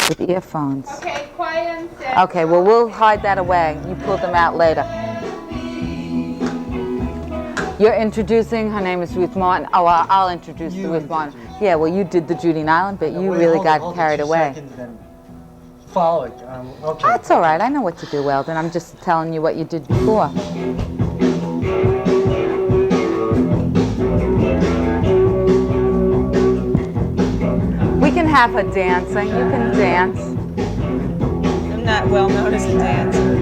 with earphones. Okay, quiet and set. Okay, well, we'll hide that away. You pull them out later. You're introducing, her name is Ruth Martin. Oh, I'll introduce the Ruth Martin. Yeah, well, you did the Judy Nyland bit. You really got carried away. Follow it. Okay. That's all right. I know what to do, Weldon. I'm just telling you what you did before. We can have her dancing. You can dance. I'm not well known as a dancer.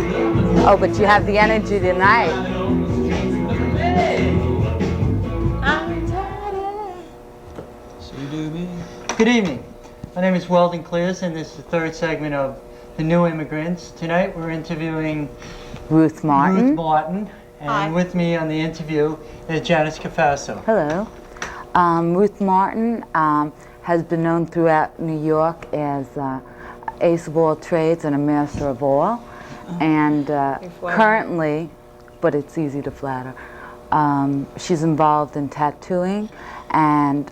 Oh, but you have the energy tonight. Good evening. My name is Weldon and this is the third segment of The New Immigrants. Tonight we're interviewing Ruth Martin. Ruth Martin, and Hi. with me on the interview is Janis Caffasso. Hello. Ruth Martin has been known throughout New York as ace of all trades and a master of all. And currently, but it's easy to flatter, she's involved in tattooing and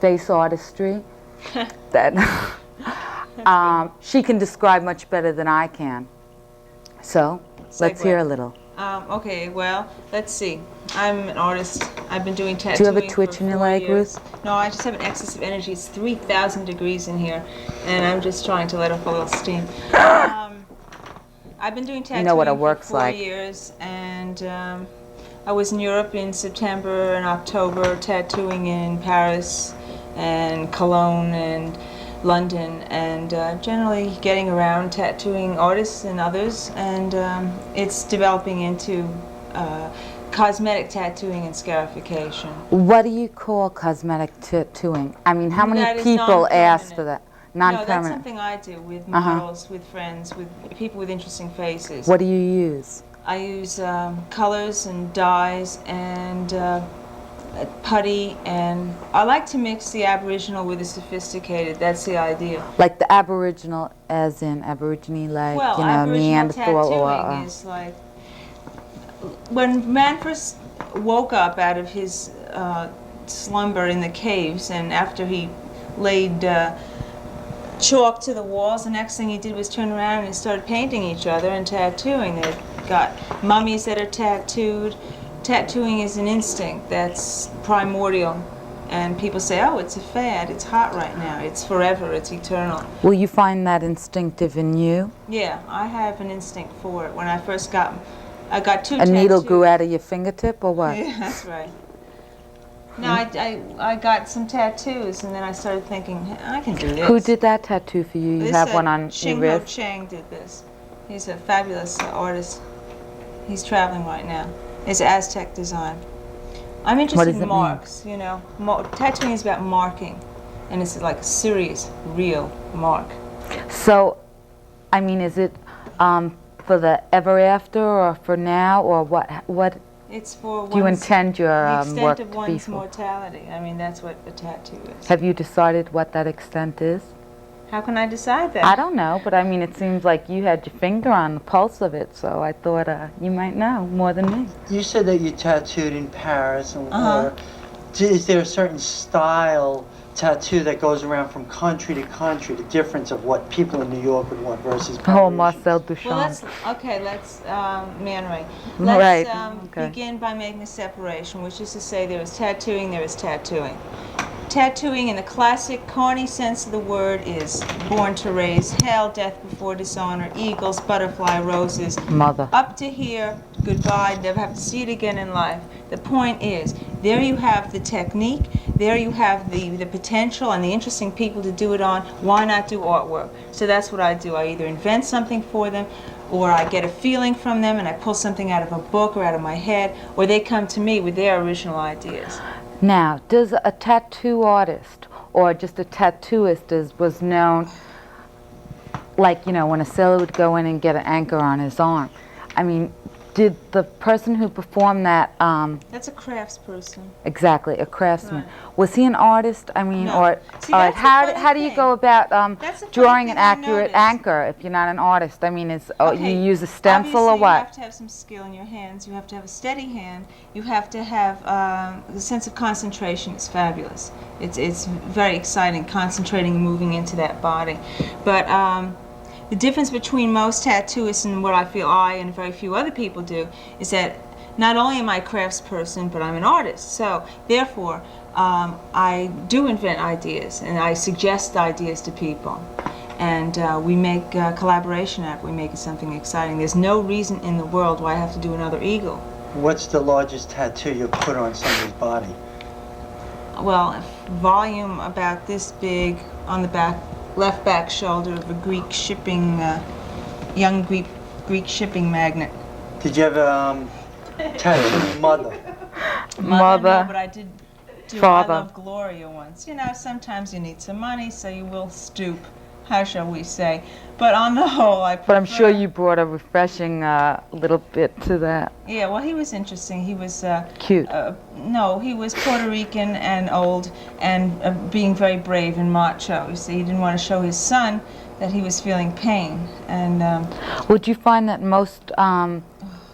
face artistry that she can describe much better than I can. So, let's hear a little. Okay, well, let's see. I'm an artist. I've been doing tattooing. Do you have a twitch in your leg, years. Ruth? No, I just have an excess of energy. It's 3,000 degrees in here, and I'm just trying to let off a little steam. I've been doing tattooing what it for works 4 like. years, and I was in Europe in September and October, tattooing in Paris and Cologne and London, and generally getting around tattooing artists and others, and it's developing into cosmetic tattooing and scarification. What do you call cosmetic tattooing? I mean, how many That is people ask for non-permanent. that? No, that's Non-permanent. something I do with models, with friends, with people with interesting faces. What do you use? I use colors and dyes and putty, and I like to mix the Aboriginal with the sophisticated. That's the idea. Like the Aboriginal, as in Aborigine, like, Well, you know, Aboriginal Neanderthal tattooing or... is like when man first woke up out of his slumber in the caves, and after he laid chalk to the walls, the next thing he did was turn around and started painting each other and tattooing. They've got mummies that are tattooed. Tattooing is an instinct that's primordial, and people say, oh, it's a fad, it's hot right now, it's forever, it's eternal. Will you find that instinctive in you? Yeah, I have an instinct for it. When I first got, I got two A tattoos. needle grew out of your fingertip or what? Yeah, that's right. No, I got some tattoos, and then I started thinking, I can do this. Who did that tattoo for you? You This, have one on your Xing Ho wrist? Chang did this. He's a fabulous artist. He's traveling right now. It's Aztec design. I'm interested does in it marks, you know. Tattooing is about marking, and it's like a serious, real mark. So, I mean, is it for the ever after or for now, or what It's for do you intend your the work extent of to be one's for? mortality. I mean, that's what a tattoo is. Have you decided what that extent is? How can I decide that? I don't know, but I mean, it seems like you had your finger on the pulse of it, so I thought you might know more than me. You said that you tattooed in Paris, or is there a certain style tattoo that goes around from country to country, the difference of what people in New York would want versus Oh, Parisians? Marcel Duchamp. Well, let's Man Ray. Right, Let's okay. begin by making a separation, which is to say there is tattooing, there is tattooing. Tattooing in the classic carny sense of the word is born to raise hell, death before dishonor, eagles, butterfly, roses. Mother. Up to here, goodbye, never have to see it again in life. The point is, there you have the technique, there you have the potential and the interesting people to do it on. Why not do artwork? So that's what I do. I either invent something for them, or I get a feeling from them and I pull something out of a book or out of my head, or they come to me with their original ideas. Now, does a tattoo artist or just a tattooist was known, like, you know, when a sailor would go in and get an anchor on his arm? I mean, Did the person who performed that, That's a craftsperson. exactly, a craftsman, Right. was he an artist? I mean, No. or See, all right, that's the funny how do you thing. go about That's the funny drawing thing an I accurate noticed. anchor if you're not an artist? I mean, Okay, you use a stencil or obviously you have what? to have some skill in your hands. You have to have a steady hand. You have to have the sense of concentration is fabulous. It's very exciting, concentrating and moving into that body. But the difference between most tattooists and what I feel I and very few other people do is that not only am I a craftsperson, but I'm an artist. So therefore, I do invent ideas and I suggest ideas to people. And we make collaboration out. We make it something exciting. There's no reason in the world why I have to do another eagle. What's the largest tattoo you put on somebody's body? Well, volume about this big on the back, left back shoulder of a Greek shipping, young Greek shipping magnate. Did you ever tattoo mother? Mother. No, but I did do Father. I Love Gloria once. You know, sometimes you need some money, so you will stoop. How shall we say? But on the whole, I prefer... But I'm sure you brought a refreshing little bit to that. Yeah, well, he was interesting. He was... Cute. No, he was Puerto Rican and old and being very brave and macho. You see, he didn't want to show his son that he was feeling pain. And Would you find that most men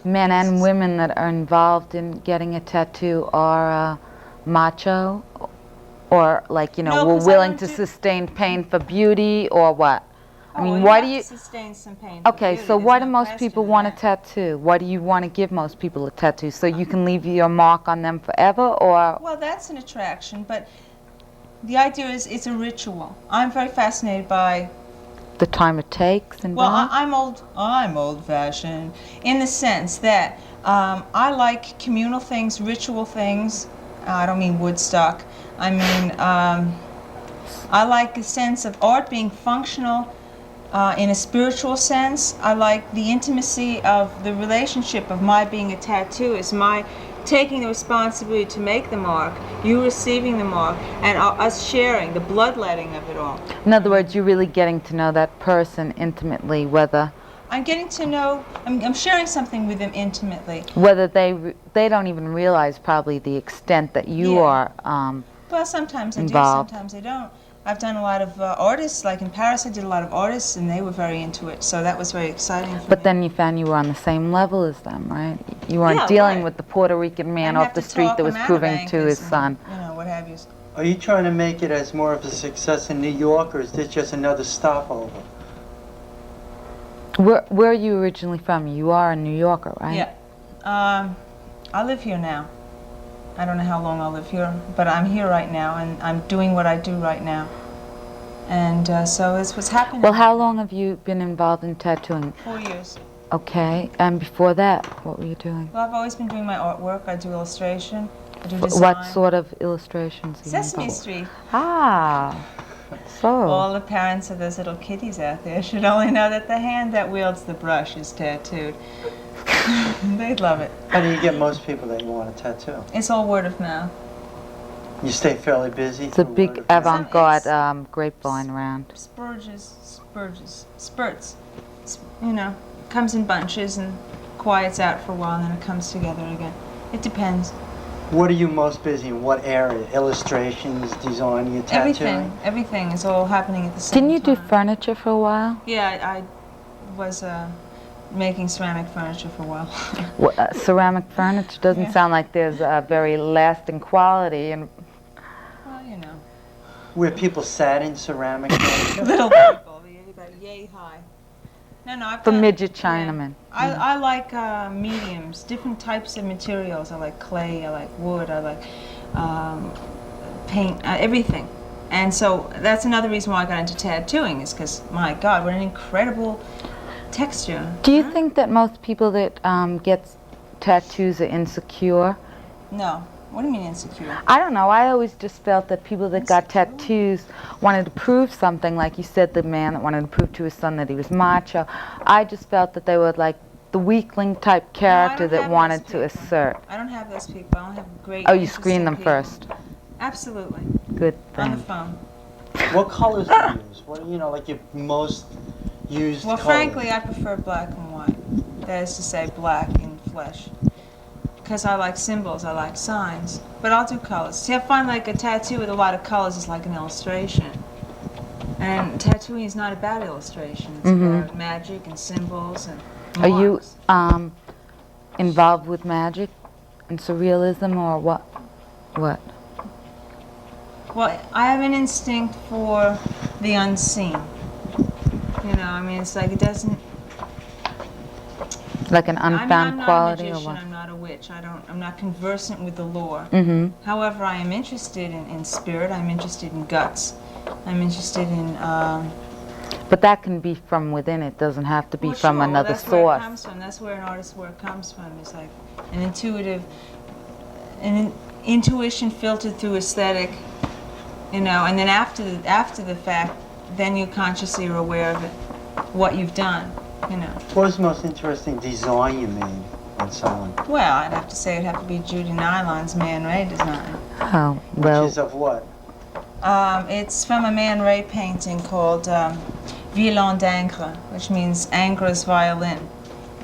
and women that are involved in getting a tattoo are macho? Or like, you know, No, we're 'cause I willing don't to do- sustain pain for beauty or what? I oh, mean, well, why you do have you... to sustain some pain for Okay, beauty. so There's why do no most question people in want a that. tattoo? Why do you want to give most people a tattoo? So you can leave your mark on them forever, or... Well, that's an attraction, but the idea is it's a ritual. I'm very fascinated by... the time it takes and Well, I'm old-fashioned in the sense that I like communal things, ritual things. I don't mean Woodstock. I mean, I like a sense of art being functional in a spiritual sense. I like the intimacy of the relationship of my being a tattooist, my taking the responsibility to make the mark, you receiving the mark, and us sharing the bloodletting of it all. In other words, you're really getting to know that person intimately, whether I'm getting to know, I'm sharing something with them intimately. they don't even realize probably the extent that you Yeah. are Well, sometimes they involved. do, sometimes they don't. I've done a lot of artists, like in Paris I did a lot of artists and they were very into it, so that was very exciting for But me. then you found you were on the same level as them, right? You weren't Yeah, dealing right. with the Puerto Rican man I'd off have the to street talk that was him out of proving to his Anchors son. and, you know, what have you. Are you trying to make it as more of a success in New York, or is this just another stopover? Where are you originally from? You are a New Yorker, right? Yeah. I live here now. I don't know how long I'll live here, but I'm here right now and I'm doing what I do right now. And so it's what's happening. Well, how long have you been involved in tattooing? 4 years. Okay, and before that, what were you doing? Well, I've always been doing my artwork. I do illustration. I do design. What sort of illustrations? are you Sesame involved? Street. Ah, so. All the parents of those little kitties out there should only know that the hand that wields the brush is tattooed. They'd love it. How do you get most people that you want a tattoo? It's all word of mouth. You stay fairly busy? It's a through big word of mouth? avant-garde grapevine round. Spurts. You know, comes in bunches and quiets out for a while and then it comes together again. It depends. What are you most busy in? What area? Illustrations, designing, your tattooing? Everything is all happening at the same time. Didn't you do furniture for a while? Yeah, I was making ceramic furniture for a while. Ceramic furniture doesn't Yeah. sound like there's a very lasting quality. And Well, you know. Where people sat in ceramic? Little people, about yay high. No, I've for done... midget yeah. Chinamen. I like mediums, different types of materials. I like clay, I like wood, I like paint, everything. And so that's another reason why I got into tattooing is because, my God, what an incredible texture. Do you think that most people that get tattoos are insecure? No. What do you mean insecure? I don't know. I always just felt that people that got tattoos wanted to prove something, like you said, the man that wanted to prove to his son that he was macho. I just felt that they were like the weakling type character that wanted to assert. I don't have those people. I don't have great. Oh, you screen them people. first. Absolutely. Good On the thing. phone. What colors do you use? What like your most used Well, colors? frankly, I prefer black and white. That is to say, black in flesh. Because I like symbols, I like signs. But I'll do colors. See, I find like a tattoo with a lot of colors is like an illustration. And tattooing is not about illustration. It's about magic and symbols and marks. Are you involved with magic and surrealism, or what? What? Well, I have an instinct for the unseen. You know, I mean, it's like it doesn't... Like an unfound quality, I'm not a or magician, what? I'm not a witch. I'm not conversant with the lore. Mm-hmm. However, I am interested in spirit. I'm interested in guts. I'm interested in... But that can be from within. It doesn't have to be well, from sure, another well, that's where it source. comes from. That's where an artist's work comes from. It's like an intuition filtered through aesthetic, you know, and then after the fact, then you consciously are aware of it, what you've done, you know. What was the most interesting design you made on someone? Well, I'd have to say it'd have to be Judy Nylon's Man Ray design. Oh, well. Which is of what? It's from a Man Ray painting called Violon d'Ancre, which means Angre's violin.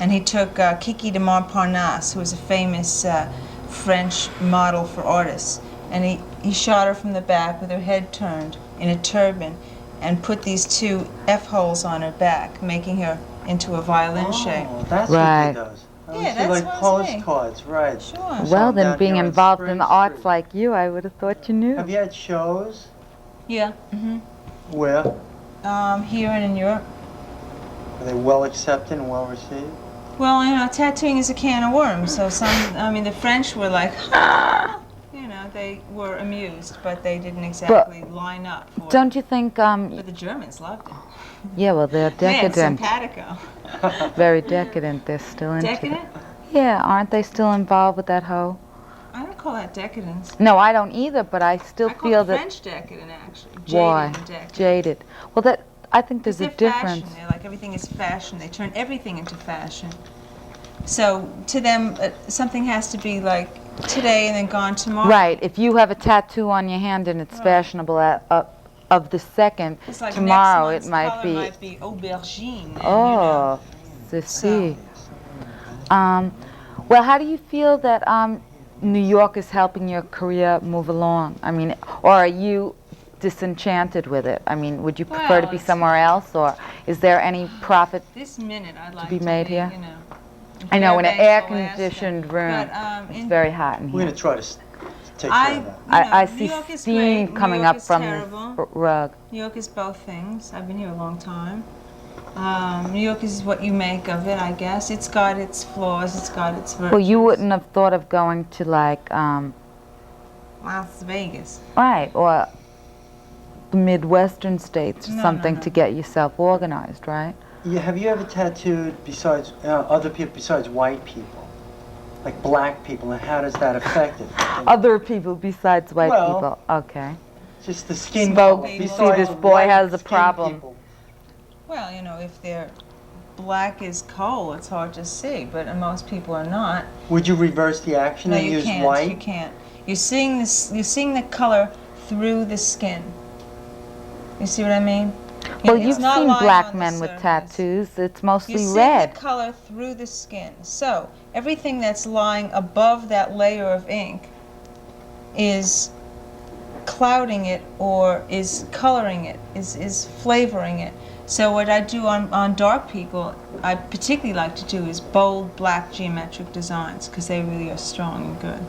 And he took Kiki de Montparnasse, who was a famous French model for artists, and he shot her from the back with her head turned in a turban and put these two F-holes on her back, making her into a violin shape. Oh, that's Right. what he does. Yeah, that's like what I was postcards, right. Sure. Well, then, down being here on involved Spring in the arts Street. like you, I would have thought you knew. Have you had shows? Yeah. Where? Here and in Europe. Are they well accepted and well received? Well, you know, tattooing is a can of worms. So the French were like, you know, they were amused, but they didn't exactly line up for it. Don't you think, But the Germans loved it. yeah, well, they're Man, decadent. simpatico. Very decadent. They're still into Decadent? it. Yeah, aren't they still involved with that hoe? I don't call that decadence. No, I don't either, but I still I call feel it that... French decadent, actually. Jaded Why? and decadent. Jaded. Well, that I think there's a They're difference. fashion. They're like everything is fashion. They turn everything into fashion. So to them, something has to be like today and then gone tomorrow. Right. If you have a tattoo on your hand and it's fashionable of the second, It's like tomorrow next it month's might color be... might be aubergine. And, Oh, ceci. Well, how do you feel that New York is helping your career move along? I mean, or are you disenchanted with it? I mean, would you prefer to Well, be it's- somewhere else, or is there any profit? This minute, I'd like be made here? You know, I know, in an Fairbanks, air-conditioned Alaska. room, But, it's very hot in We're here. going to try to take care of that. I New see York is steam great. coming New York up is from terrible. the rug. New York is both things. I've been here a long time. New York is what you make of it, I guess. It's got its flaws. It's got its virtues. Well, you wouldn't have thought of going to like, Las Vegas. right, or the Midwestern states or No, something no. to get yourself organized, right? Yeah, have you ever tattooed besides other people, besides white people? Like black people, and how does that affect it? Other people besides white Well, people. Okay. Just the skin Spoke, color. you see, Besides this boy white has a skin problem. people. Well, you know, if they're black as coal, it's hard to see, but most people are not. Would you reverse the action No, and you use can't. white? You can't. You're seeing this. You're seeing the color through the skin. You see what I mean? Well, It's you've not seen lying black on the men with surface. tattoos. It's mostly You see red. the color through the skin. So everything that's lying above that layer of ink is clouding it or is coloring it, is flavoring it. So what I do on dark people, I particularly like to do is bold black geometric designs because they really are strong and good.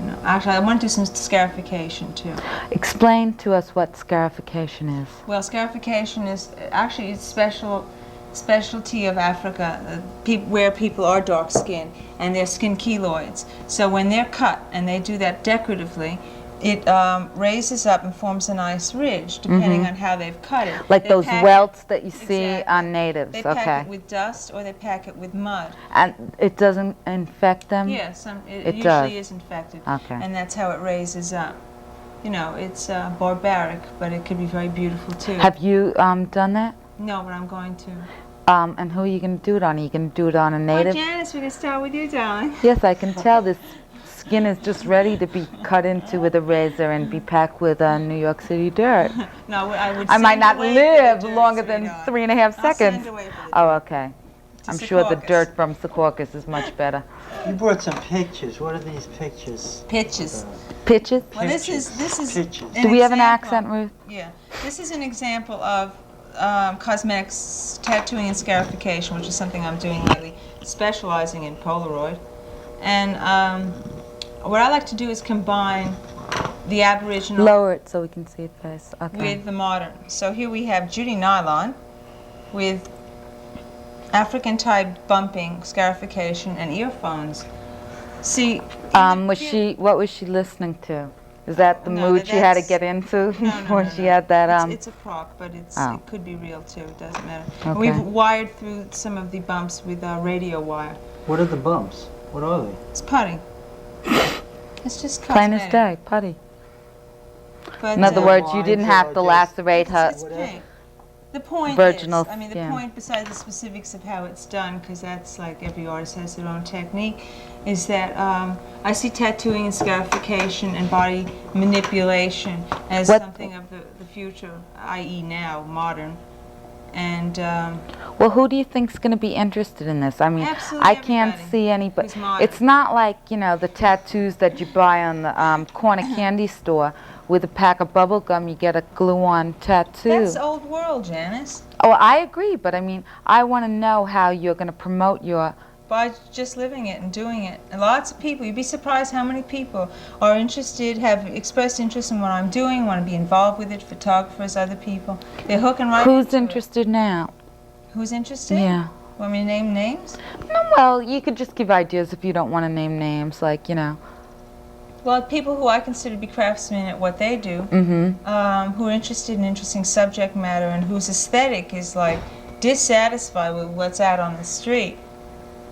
You know, actually, I want to do some scarification too. Explain to us what scarification is. Well, scarification is actually a specialty of Africa, where people are dark skinned and they're skin keloids. So when they're cut, and they do that decoratively, it raises up and forms a nice ridge, depending on how they've cut it. Like They those pack welts that you see Exactly. on natives, They pack okay. it with dust or they pack it with mud. And it doesn't infect them? Yes, it It usually does. is infected. Okay. And that's how it raises up. You know, it's barbaric, but it could be very beautiful too. Have you done that? No, but I'm going to. And who are you going to do it on? Are you going to do it on a Well, native? Janis, we can start with you, darling. Yes, I can tell this skin is just ready to be cut into with a razor and be packed with New York City dirt. No, I would. I might send not away for the live dirt, longer than sweetheart. 3.5 I'll seconds. send away for the Oh, dirt. okay. I'm sure the Secaucus. dirt from Secaucus is much better. You brought some pictures. What are these pictures? Pitches. Pitches? Well, this is Pictures. Do we have an example- accent, Ruth? Yeah, this is an example of cosmetics, tattooing and scarification, which is something I'm doing lately, specializing in Polaroid. And what I like to do is combine the Aboriginal Lower it so we can see it face. Okay. with the modern. So here we have Judy Nylon with African type bumping, scarification, and earphones. See, What was she listening to? Is that the No, mood she had to that's- get into No, when she had that? it's a prop, but it could be real too. It doesn't matter. Okay. We've wired through some of the bumps with radio wire. What are the bumps? What are they? It's putty. It's just Plain as cosmetic. day, putty. But, In other words, you lines didn't or have to just- lacerate her. it's paint. The point Virginal is, I mean, the skin. point besides the specifics of how it's done, because that's like every artist has their own technique, is that I see tattooing and scarification and body manipulation as something of the future, i.e. now, modern. And Well, who do you think's going to be interested in this? I mean, Absolutely I can't everybody see anybody. who's modern. It's not like, you know, the tattoos that you buy on the corner candy store with a pack of bubble gum. You get a glue-on tattoo. that's old world, Janis. Oh, I agree, but I mean, I want to know how you're going to promote your. By just living it and doing it. And lots of people, you'd be surprised how many people are interested, have expressed interest in what I'm doing, want to be involved with it, photographers, other people. They're hooking right Who's into it. interested now? Who's interested? Yeah. Want me to name names? No, well, you could just give ideas if you don't want to name names, like, you know. Well, people who I consider to be craftsmen at what they do, who are interested in interesting subject matter and whose aesthetic is like dissatisfied with what's out on the street.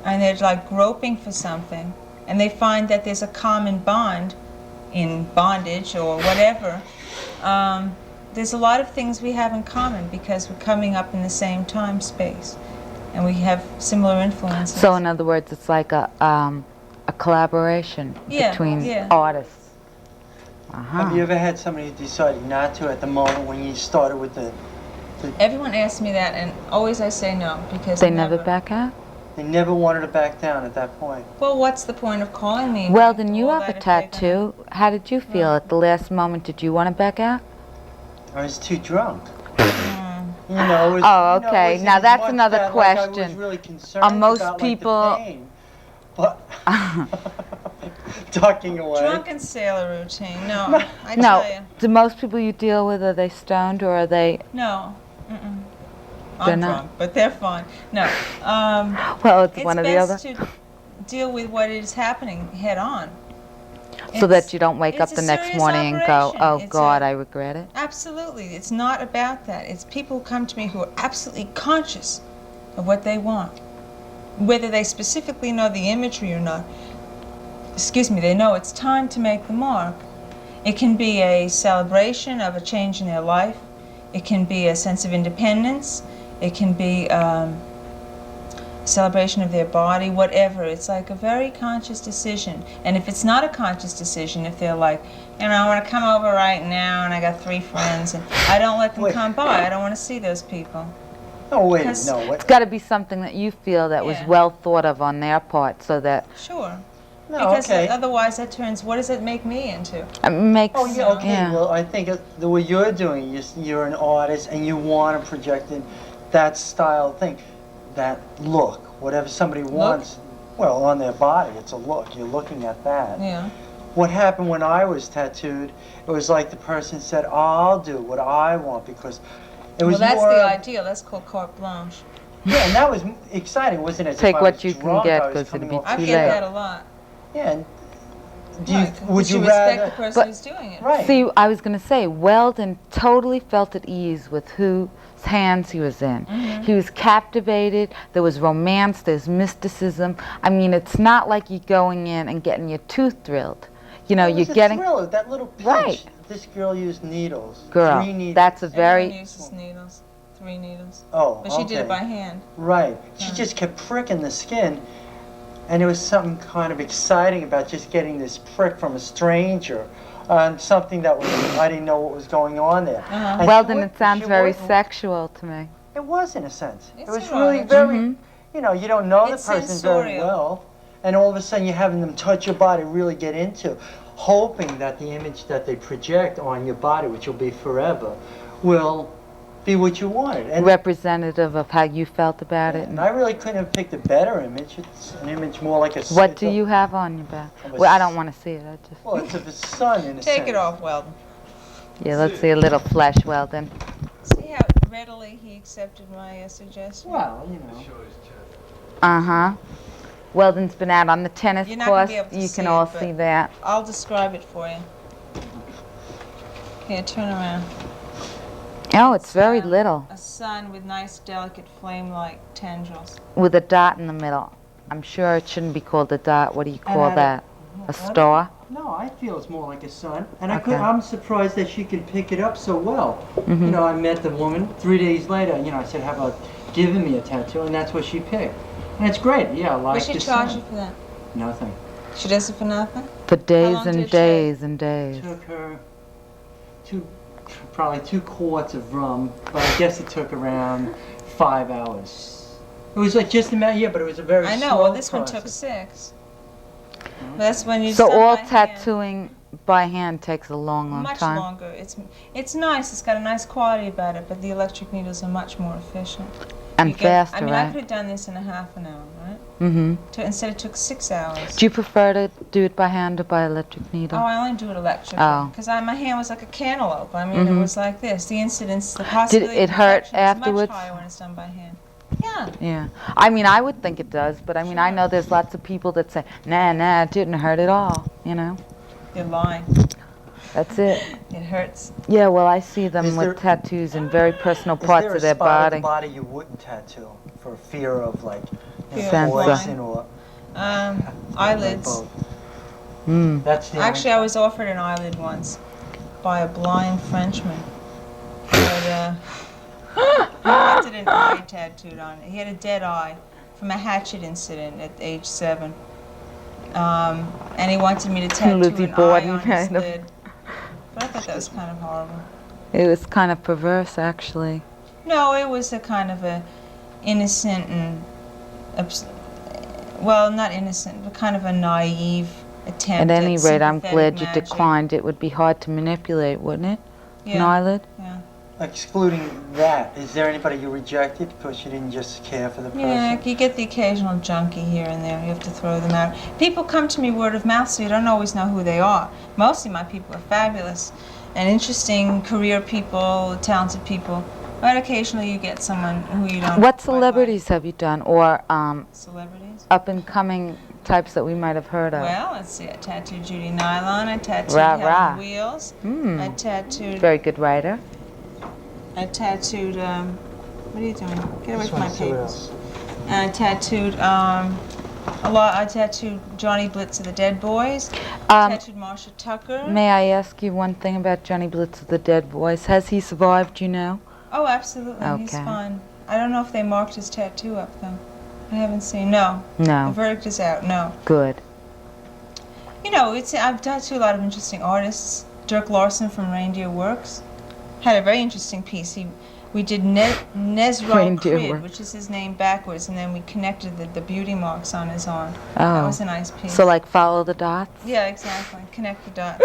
And they're like groping for something, and they find that there's a common bond in bondage or whatever. There's a lot of things we have in common because we're coming up in the same time space, and we have similar influences. So, in other words, it's like a collaboration between artists. Have you ever had somebody who decided not to at the moment when you started with the Everyone asks me that, and always I say no because They never back out? they never wanted to back down at that point? Well, what's the point of calling me? Weldon, you All have a that if they're tattoo. How did you feel at the last moment? Did you want to back out? I was too drunk. You know, it was, Oh, you know, it okay. wasn't Now as that's much another that, like, I was question. really concerned Are most about, people- like, the pain, but ducking away. Drunken sailor routine. No, I No. tell you. Do most people you deal with, are they stoned or are they... No. They're I'm not. drunk, but they're fine. No. Well, it's It's one or the other. best to deal with what is happening head on. So that It's- you don't wake up it's a the next serious morning and go, operation. oh It's God, a- I regret it. Absolutely. It's not about that. It's people who come to me who are absolutely conscious of what they want. Whether they specifically know the imagery or not. Excuse me, they know it's time to make the mark. It can be a celebration of a change in their life. It can be a sense of independence. It can be celebration of their body, whatever. It's like a very conscious decision. And if it's not a conscious decision, if they're like, you know, I want to come over right now and I got 3 friends, and I don't let them Wait. come by. I don't want to see those people. No, wait, Because- no. It's What? got to be something that you feel that was Yeah. well thought of on their part so that Sure. No, Because okay. otherwise that turns, what does it make me into? it makes... Oh, yeah, okay. Well, I think the way you're doing, you're an artist and you want to project in that style thing, that look, whatever somebody wants. Well, on their body, it's a look. You're looking at that. Yeah. What happened when I was tattooed, it was like the person said, I'll do what I want because it was Well, that's more the of- ideal. That's called carte blanche. Yeah, and that was exciting, wasn't it? Take If I what was you can drunk, get, I was 'cause it'd coming be off I too get late. that a lot. Yeah, and do you, Right, would but you respect rather... the person But- who's doing it. Right. See, I was going to say, Weldon totally felt at ease with whose hands he was in. He was captivated, there was romance, there's mysticism. I mean, it's not like you're going in and getting your tooth drilled. You know, It was you're a getting... thriller, that little pinch. Right. This girl used needles. Girl, 3 needles. that's a Everyone very... uses needles. 3 needles. Oh, But she did okay. it by hand. Right. She just kept pricking the skin, and there was something kind of exciting about just getting this prick from a stranger on something that was, I didn't know what was going on there. And she Weldon, would- it sounds she very wouldn't- sexual to me. It was in a sense. It's it was erotic. really very, you know, you don't know It's the person very sensorial. well, and all of a sudden you're having them touch your body, really get into, hoping that the image that they project on your body, which will be forever, will be what you wanted. And Representative of how you felt about it. and I really couldn't have picked a better image. It's an image more like a... What do you have on your back? Of a Well, I don't want to see it. I just. Well, it's of the sun in a Take sense. it off, Weldon. Yeah, let's see a little flesh, Weldon. See how readily he accepted my suggestion? Well, you know. Uh-huh. Weldon's been out on the tennis You're not gonna course. be able to You see can it, all but- see that. I'll describe it for you. Here, turn around. Oh, it's very Um, little, A sun with nice, delicate flame-like tendrils. with a dot in the middle. I'm sure it shouldn't be called a dot. What do you call had that? A star? No, I feel it's more like a sun. And Okay. I'm surprised that she can pick it up so well. Mm-hmm. You know, I met the woman 3 days later. You know, I said, how about giving me a tattoo? And that's what she picked. And it's great. Yeah, I like What she the charge sun. you for that? Nothing. She does it for nothing? For days long did and it take? days and days. Took her probably 2 quarts of rum, but I guess it took around 5 hours. It was like just a matter, yeah, but it was a very I know, slow well, this one took process. 6. That's when you So done all by hand. tattooing by hand takes a long, long Much time. longer. It's nice. It's got a nice quality about it, but the electric needles are much more efficient. And You get- faster, I mean, I right? could have done this in a half an hour, right? Mm-hmm. Instead, it took 6 hours. Do you prefer to do it by hand or by electric needle? Oh, I only do it electrically Oh. because my hand was like a cantaloupe. I mean, it Mhm. was like this. The incidence, the possibility it of hurt infection is afterwards? much higher when it's done by hand. Yeah. Yeah. I mean, I would think it does, but I mean, I know there's lots of people that say, nah, it didn't hurt at all, you know? You're lying. That's it. It hurts. Yeah, well, I see them Is with there- tattoos in very personal Is parts there a of their spot body. of the body you wouldn't tattoo for fear of like Fear of poison or Eyelids. both? Mm. That's the Actually, I was offered an eyelid once by a blind Frenchman. But, he wanted an eye tattooed on it. He had a dead eye from a hatchet incident at age 7. And he wanted me to tattoo Lizzie an eye Borden on his kind of. lid. But I thought that was kind of horrible. It was kind of perverse, actually. No, it was a kind of a innocent and, well, not innocent, but kind of a naive attempt At any rate, I'm sympathetic glad you magic. declined. It would be hard to manipulate, wouldn't it? An Yeah, eyelid? yeah. Excluding that, is there anybody you rejected because you didn't just care for the person? Yeah, you get the occasional junkie here and there. You have to throw them out. People come to me word of mouth, so you don't always know who they are. Mostly my people are fabulous and interesting career people, talented people. But occasionally you get someone who you don't What quite celebrities have you done, or like. Celebrities? up-and-coming types that we might have heard of? Well, let's see. I tattooed Judy Nylon. I tattooed Rah, Helen rah. Wheels. I Hmm. tattooed... Very good writer. I tattooed, what are you doing? Get away Just from my wanna see what papers. else. And I tattooed, I tattooed Johnny Blitz of the Dead Boys. Tattooed Marsha Tucker. May I ask you one thing about Johnny Blitz of the Dead Boys? Has he survived, you know? Oh, absolutely. He's Okay. fine. I don't know if they marked his tattoo up, though. I haven't seen. No. The No. verdict is out. No. Good. You know, I've tattooed a lot of interesting artists. Dirk Larson from Reindeer Works had a very interesting piece. We did Nezro Reindeer Crid, Works. which is his name backwards, and then we connected the beauty marks on his arm. That Oh. was a nice piece. So, like, follow the dots? Yeah, exactly. Connect the dots.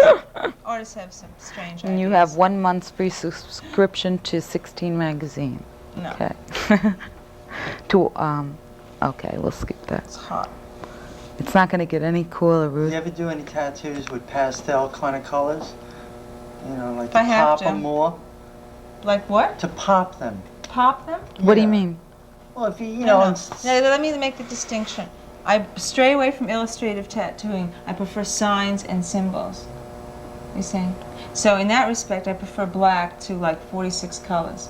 Artists have some strange And you ideas. have 1 month's free subscription to 16 magazine. No, Okay. Okay, we'll skip that. it's hot. It's not going to get any cooler, Ruth. You ever do any tattoos with pastel kind of colors? You know, like If I to have pop to. them more? Like what? To pop them. Pop them? What do you Yeah. mean? Well, if you, you No, know, no. it's- Now, let me make the distinction. I stray away from illustrative tattooing. I prefer signs and symbols. You see? So in that respect, I prefer black to like 46 colors.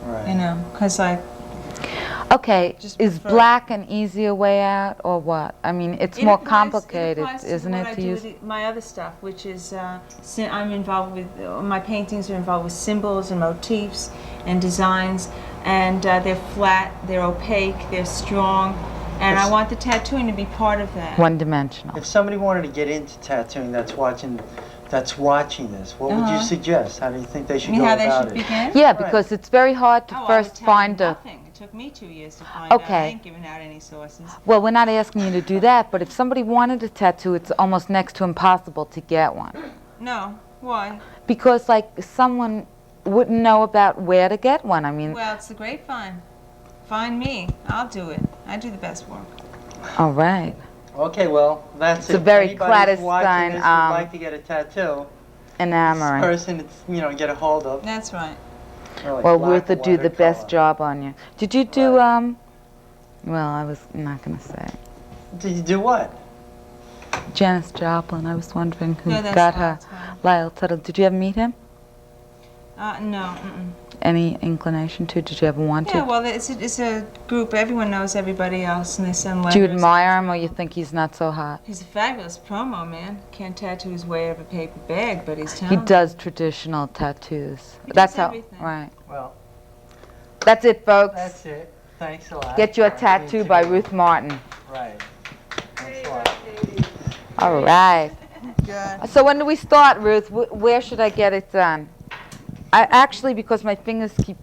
right. You know, because like Okay, Just is prefer- black an easier way out, or what? I mean, it's more complicated, it applies isn't to it, what I to do use? with my other stuff, which is I'm involved with. My paintings are involved with symbols and motifs and designs, and they're flat, they're opaque, they're strong, and I Yes. want the tattooing to be part of that. One-dimensional. If somebody wanted to get into tattooing that's watching this, what would you Uh-huh. suggest? How do you think they should You mean go how they about should it? begin? Yeah, Right. because it's very hard to Oh, I would first tell find them a... nothing. took me 2 years to find out. I Okay. ain't giving out any sources. Well, we're not asking you to do that, but if somebody wanted a tattoo, it's almost next to impossible to get one. No, why? Because, like, someone wouldn't know about where to get one. I mean, Well, it's the grapevine. Find me. I'll do it. I do the best work. all right. Okay, well, that's It's it. a very Anybody who's watching clandestine, this would like to get a tattoo, this Enamoring. person, it's, you know, get a hold of. That's right. Like Well, black Ruth would or do white or the best color. job on you. Did you do, Right. well, I was not going to say. Did you do what? Janis Joplin, I was wondering who No, that's got not her time. Lyle title. Did you ever meet him? No. Any inclination to? Did you ever want Yeah, to? well, it's a group. Everyone knows everybody else, and they send letters. Do you admire him, or you think he's not so hot? He's a fabulous promo man. Can't tattoo his way out of a paper bag, but he's He talented. does traditional tattoos. He That's does how. everything. Right. Well, That's it, folks. that's it. Thanks a lot. Get your for tattoo being by together. Ruth Martin. Right. Thanks a lot. All right. Good. So when do we start, Ruth? Where should I get it done? I actually, because my fingers keep